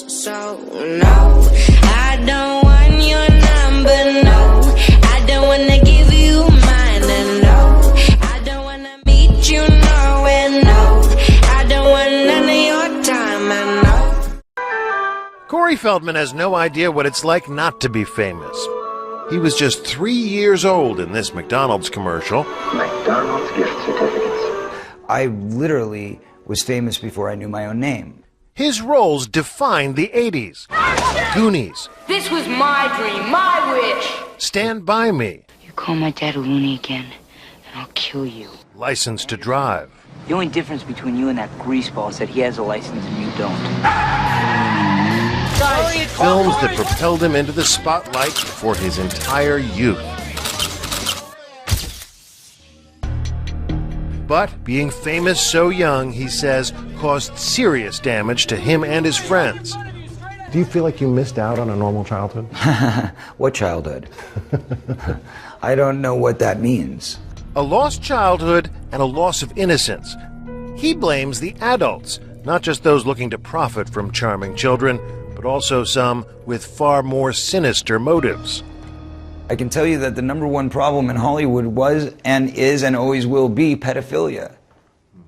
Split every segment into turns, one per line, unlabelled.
So no, I don't want your number, no. I don't wanna give you mine, and no, I don't wanna meet you nowhere, no. I don't want none of your time, I know.
Corey Feldman has no idea what it's like not to be famous. He was just 3 years old in this McDonald's commercial.
McDonald's gift certificates.
I literally was famous before I knew my own name.
His roles defined the 80s. Goonies.
This was my dream, my wish.
Stand By Me.
You call my dad a loony again, and I'll kill you.
License to Drive.
The only difference between you and that greaseball is that he has a license and you don't.
Films that propelled him into the spotlight for his entire youth. But being famous so young, he says, caused serious damage to him and his friends.
Do you feel like you missed out on a normal childhood?
What childhood? I don't know what that means.
A lost childhood and a loss of innocence. He blames the adults, not just those looking to profit from charming children, but also some with far more sinister motives.
I can tell you that the number one problem in Hollywood was and is and always will be pedophilia.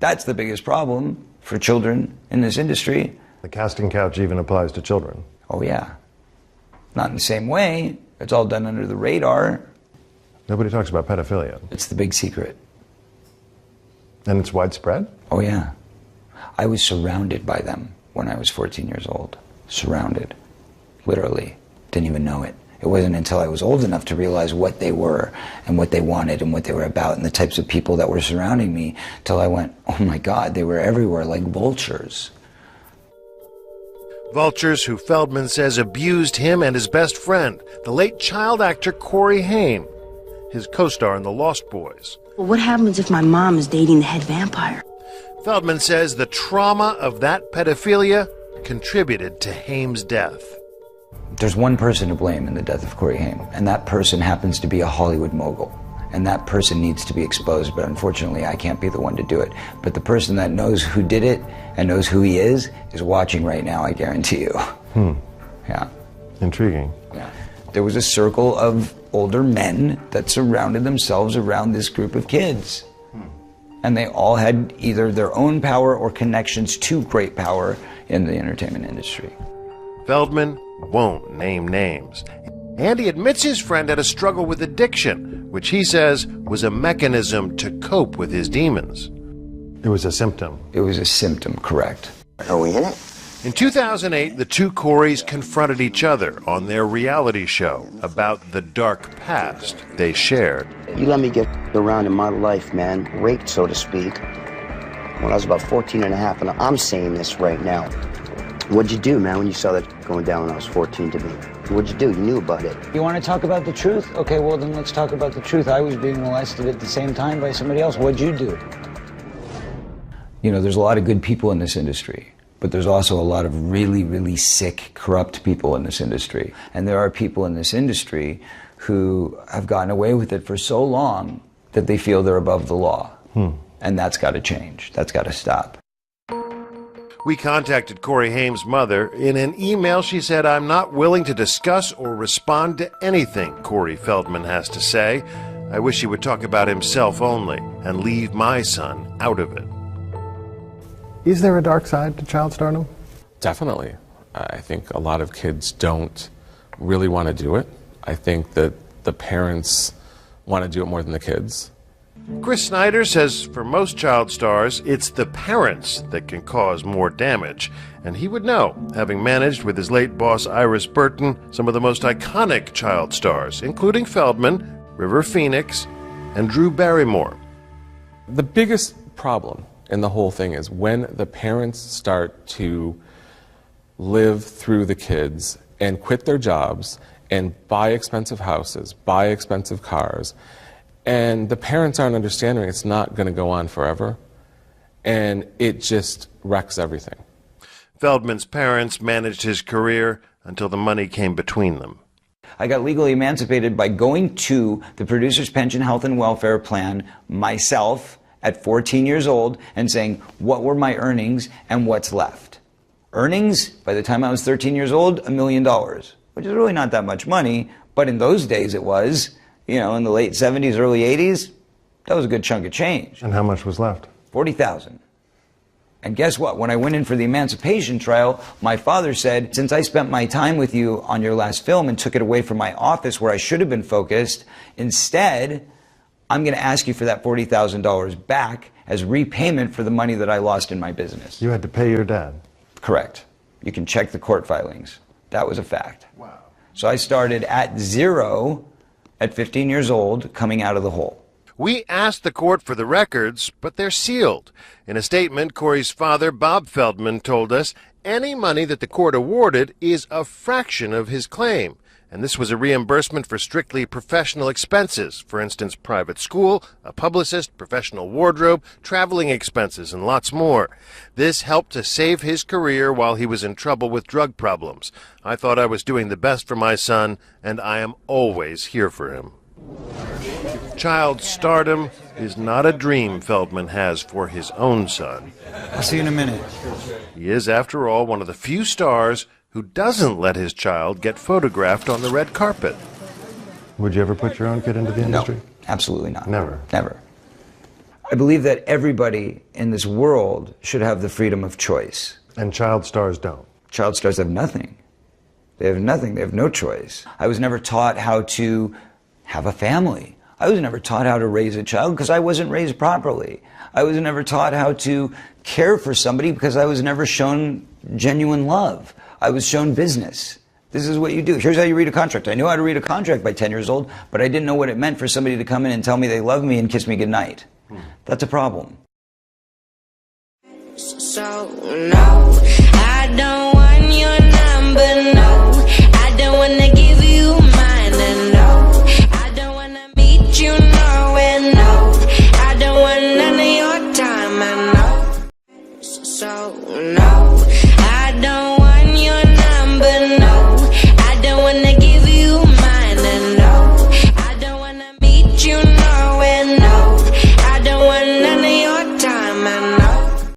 That's the biggest problem for children in this industry.
The casting couch even applies to children.
Oh yeah. Not in the same way. It's all done under the radar.
Nobody talks about pedophilia.
It's the big secret.
And it's widespread?
Oh yeah. I was surrounded by them when I was 14 years old. Surrounded. Literally. Didn't even know it. It wasn't until I was old enough to realize what they were and what they wanted and what they were about and the types of people that were surrounding me till I went, oh my God, they were everywhere like vultures.
Vultures who Feldman says abused him and his best friend, the late child actor Corey Haim, his co-star in The Lost Boys.
Well, what happens if my mom is dating the head vampire?
Feldman says the trauma of that pedophilia contributed to Haim's death.
There's one person to blame in the death of Corey Haim, and that person happens to be a Hollywood mogul. And that person needs to be exposed, but unfortunately I can't be the one to do it. But the person that knows who did it and knows who he is watching right now, I guarantee you. Yeah.
Intriguing.
Yeah. There was a circle of older men that surrounded themselves around this group of kids. And they all had either their own power or connections to great power in the entertainment industry.
Feldman won't name names. And he admits his friend had a struggle with addiction, which he says was a mechanism to cope with his demons.
It was a symptom.
It was a symptom, correct.
Are we in it?
In 2008, the two Coreys confronted each other on their reality show about the dark past they shared.
You let me get around in my life, man, raped, so to speak, when I was about 14 and a half, and I'm saying this right now. What'd you do, man, when you saw that going down when I was 14 to me? What'd you do? You knew about it.
You want to talk about the truth? Okay, well then let's talk about the truth. I was being molested at the same time by somebody else. What'd you do? You know, there's a lot of good people in this industry, but there's also a lot of really, really sick, corrupt people in this industry. And there are people in this industry who have gotten away with it for so long that they feel they're above the law. And that's got to change. That's got to stop.
We contacted Corey Haim's mother. In an email, she said, "I'm not willing to discuss or respond to anything Corey Feldman has to say. I wish he would talk about himself only and leave my son out of it."
Is there a dark side to child stardom?
Definitely. I think a lot of kids don't really want to do it. I think that the parents want to do it more than the kids.
Chris Snyder says for most child stars, it's the parents that can cause more damage. And he would know, having managed with his late boss Iris Burton some of the most iconic child stars, including Feldman, River Phoenix, and Drew Barrymore.
The biggest problem in the whole thing is when the parents start to live through the kids and quit their jobs and buy expensive houses, buy expensive cars, and the parents aren't understanding it's not going to go on forever, and it just wrecks everything.
Feldman's parents managed his career until the money came between them.
I got legally emancipated by going to the Producer's Pension Health and Welfare Plan myself at 14 years old and saying, what were my earnings and what's left? Earnings, by the time I was 13 years old, $1 million, which is really not that much money, but in those days it was, you know, in the late 70s, early 80s, that was a good chunk of change.
And how much was left?
$40,000. And guess what? When I went in for the emancipation trial, my father said, since I spent my time with you on your last film and took it away from my office where I should have been focused, instead, I'm going to ask you for that $40,000 back as repayment for the money that I lost in my business.
You had to pay your dad?
Correct. You can check the court filings. That was a fact. Wow. So I started at zero at 15 years old, coming out of the hole.
We asked the court for the records, but they're sealed. In a statement, Corey's father, Bob Feldman, told us any money that the court awarded is a fraction of his claim. And this was a reimbursement for strictly professional expenses, for instance, private school, a publicist, professional wardrobe, traveling expenses, and lots more. This helped to save his career while he was in trouble with drug problems. I thought I was doing the best for my son, and I am always here for him. Child stardom is not a dream Feldman has for his own son.
I'll see you in a minute.
He is, after all, one of the few stars who doesn't let his child get photographed on the red carpet.
Would you ever put your own kid into the industry?
No, absolutely not.
Never?
Never. I believe that everybody in this world should have the freedom of choice.
And child stars don't?
Child stars have nothing. They have nothing. They have no choice. I was never taught how to have a family. I was never taught how to raise a child because I wasn't raised properly. I was never taught how to care for somebody because I was never shown genuine love. I was shown business. This is what you do. Here's how you read a contract. I knew how to read a contract by 10 years old, but I didn't know what it meant for somebody to come in and tell me they love me and kiss me goodnight. That's a problem.
So, no, I don't want your number, no. I don't want to give you mine, and no. I don't want to meet you nowhere, no. I don't want none of your time, and no. So, no, I don't